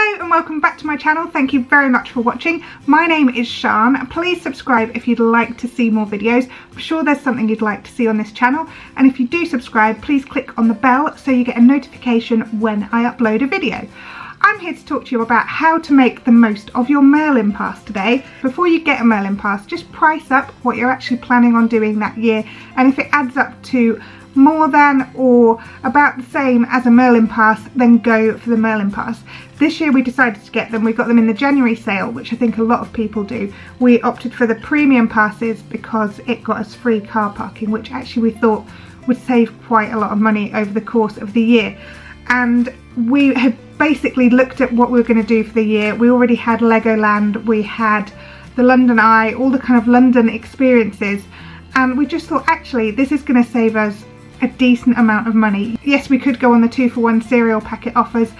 Hello and welcome back to my channel. Thank you very much for watching. My name is Sian. Please subscribe if you'd like to see more videos. I'm sure there's something you'd like to see on this channel, and if you do subscribe, please click on the bell so you get a notification when I upload a video. I'm here to talk to you about how to make the most of your Merlin pass today. Before you get a Merlin pass, just price up what you're actually planning on doing that year, and if it adds up to more than or about the same as a Merlin pass, then go for the Merlin pass. This year we decided to get them. We got them in the January sale, which I think a lot of people do. We opted for the premium passes because it got us free car parking, which actually we thought would save quite a lot of money over the course of the year. And we had basically looked at what we were going to do for the year. We already had Legoland, we had the London Eye, all the kind of London experiences, and we just thought actually this is going to save us a decent amount of money. Yes, we could go on the 2-for-1 cereal packet offers,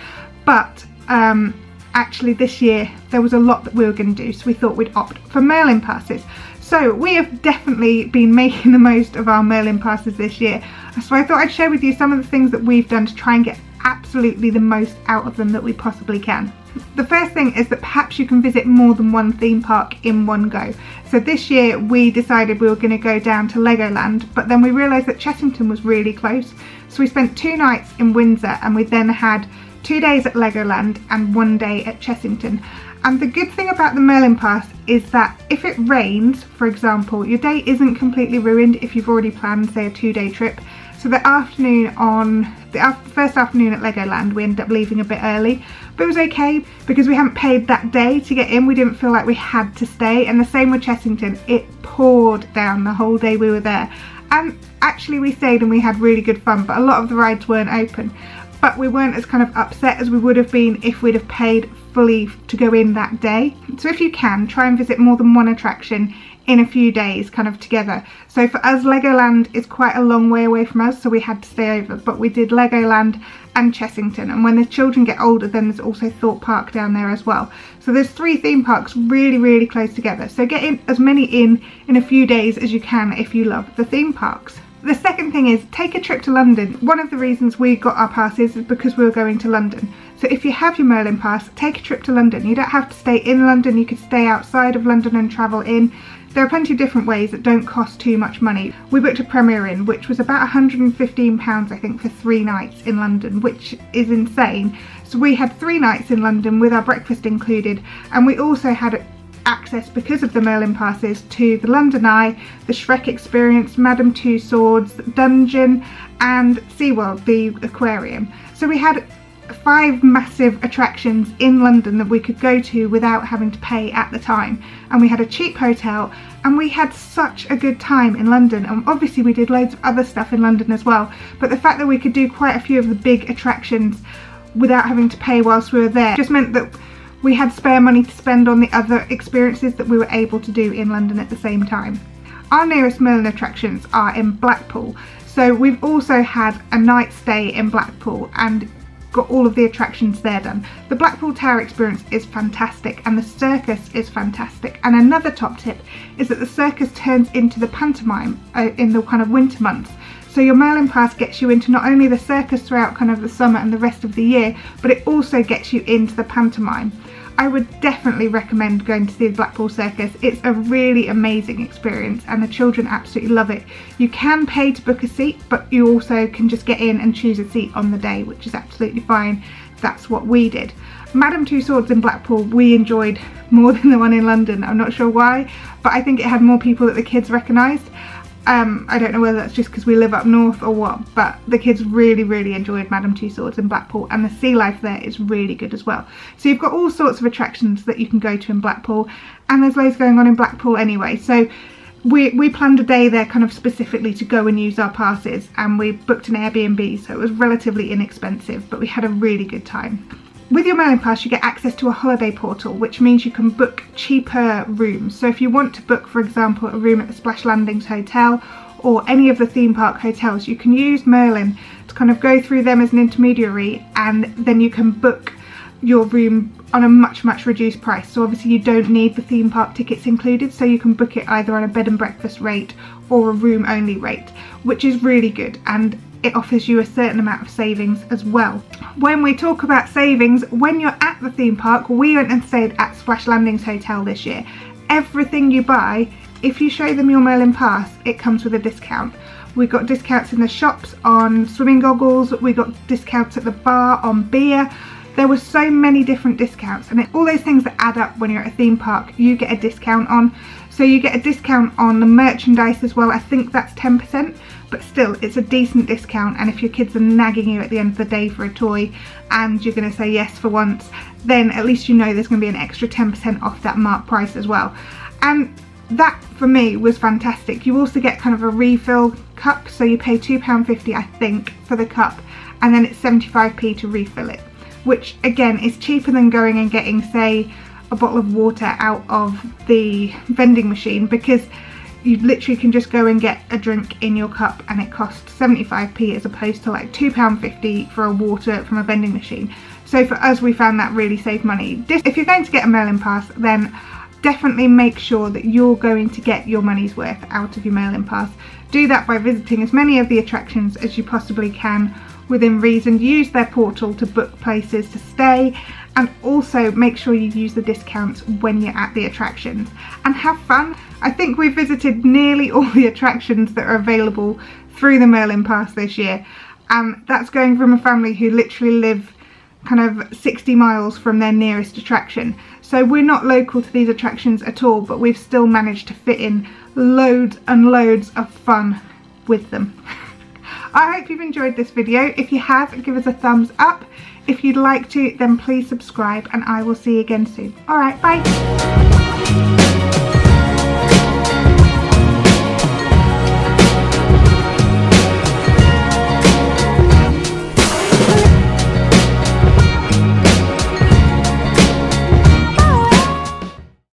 but actually this year there was a lot that we were going to do, so we thought we'd opt for Merlin passes. So we have definitely been making the most of our Merlin passes this year, so I thought I'd share with you some of the things that we've done to try and get absolutely the most out of them that we possibly can. The first thing is that perhaps you can visit more than one theme park in one go. So this year we decided we were going to go down to Legoland, but then we realised that Chessington was really close, so we spent 2 nights in Windsor and we then had 2 days at Legoland and 1 day at Chessington. And the good thing about the Merlin pass is that if it rains, for example, your day isn't completely ruined if you've already planned, say, a 2-day trip. So the first afternoon at Legoland we ended up leaving a bit early, but it was okay because we hadn't paid that day to get in. We didn't feel like we had to stay, and the same with Chessington. It poured down the whole day we were there, and actually we stayed and we had really good fun, but a lot of the rides weren't open. But we weren't as kind of upset as we would have been if we'd have paid fully to go in that day. So if you can, try and visit more than one attraction in a few days kind of together. So for us, Legoland is quite a long way away from us, so we had to stay over, but we did Legoland and Chessington, and when the children get older then there's also Thorpe Park down there as well. So there's 3 theme parks really close together, so get in as many in a few days as you can if you love the theme parks. The second thing is take a trip to London. One of the reasons we got our passes is because we were going to London. So if you have your Merlin pass, take a trip to London. You don't have to stay in London, you could stay outside of London and travel in. There are plenty of different ways that don't cost too much money. We booked a Premier Inn, which was about £115 I think for 3 nights in London, which is insane. So we had 3 nights in London with our breakfast included, and we also had access, because of the Merlin passes, to the London Eye, the Shrek experience, Madame Tussauds, Dungeon and SeaWorld, the aquarium. So we had 5 massive attractions in London that we could go to without having to pay at the time, and we had a cheap hotel and we had such a good time in London. And obviously we did loads of other stuff in London as well, but the fact that we could do quite a few of the big attractions without having to pay whilst we were there just meant that we had spare money to spend on the other experiences that we were able to do in London at the same time. Our nearest Merlin attractions are in Blackpool, so we've also had a night stay in Blackpool and got all of the attractions there done. The Blackpool Tower experience is fantastic and the circus is fantastic, and another top tip is that the circus turns into the pantomime in the kind of winter months. So your Merlin pass gets you into not only the circus throughout kind of the summer and the rest of the year, but it also gets you into the pantomime. I would definitely recommend going to see the Blackpool Circus. It's a really amazing experience and the children absolutely love it. You can pay to book a seat, but you also can just get in and choose a seat on the day, which is absolutely fine. That's what we did. Madame Tussauds in Blackpool we enjoyed more than the one in London. I'm not sure why, but I think it had more people that the kids recognised. I don't know whether that's just because we live up north or what, but the kids really enjoyed Madame Tussauds in Blackpool, and the sea life there is really good as well. So you've got all sorts of attractions that you can go to in Blackpool, and there's loads going on in Blackpool anyway. So we planned a day there kind of specifically to go and use our passes, and we booked an Airbnb, so it was relatively inexpensive, but we had a really good time. With your Merlin pass you get access to a holiday portal, which means you can book cheaper rooms. So if you want to book, for example, a room at the Splash Landings Hotel or any of the theme park hotels, you can use Merlin to kind of go through them as an intermediary, and then you can book your room on a much reduced price. So obviously you don't need the theme park tickets included, so you can book it either on a bed and breakfast rate or a room only rate, which is really good. And it offers you a certain amount of savings as well. When we talk about savings, when you're at the theme park, we went and stayed at Splash Landings Hotel this year. Everything you buy, if you show them your Merlin pass, it comes with a discount. We got discounts in the shops on swimming goggles, we got discounts at the bar on beer. There were so many different discounts, and all those things that add up when you're at a theme park, you get a discount on. So you get a discount on the merchandise as well. I think that's 10%, but still it's a decent discount. And if your kids are nagging you at the end of the day for a toy and you're going to say yes for once, then at least you know there's going to be an extra 10% off that marked price as well. And that for me was fantastic. You also get kind of a refill cup, so you pay £2.50 I think for the cup, and then it's 75p to refill it, which again is cheaper than going and getting, say, a bottle of water out of the vending machine, because you literally can just go and get a drink in your cup and it costs 75p as opposed to like £2.50 for a water from a vending machine. So for us, we found that really saved money. If you're going to get a Merlin pass, then definitely make sure that you're going to get your money's worth out of your Merlin pass. Do that by visiting as many of the attractions as you possibly can within reason. Use their portal to book places to stay, and also make sure you use the discounts when you're at the attractions and have fun. I think we've visited nearly all the attractions that are available through the Merlin pass this year, and that's going from a family who literally live kind of 60 miles from their nearest attraction. So we're not local to these attractions at all, but we've still managed to fit in loads and loads of fun with them. I hope you've enjoyed this video. If you have, give us a thumbs up. If you'd like to, then please subscribe, and I will see you again soon. Alright, bye!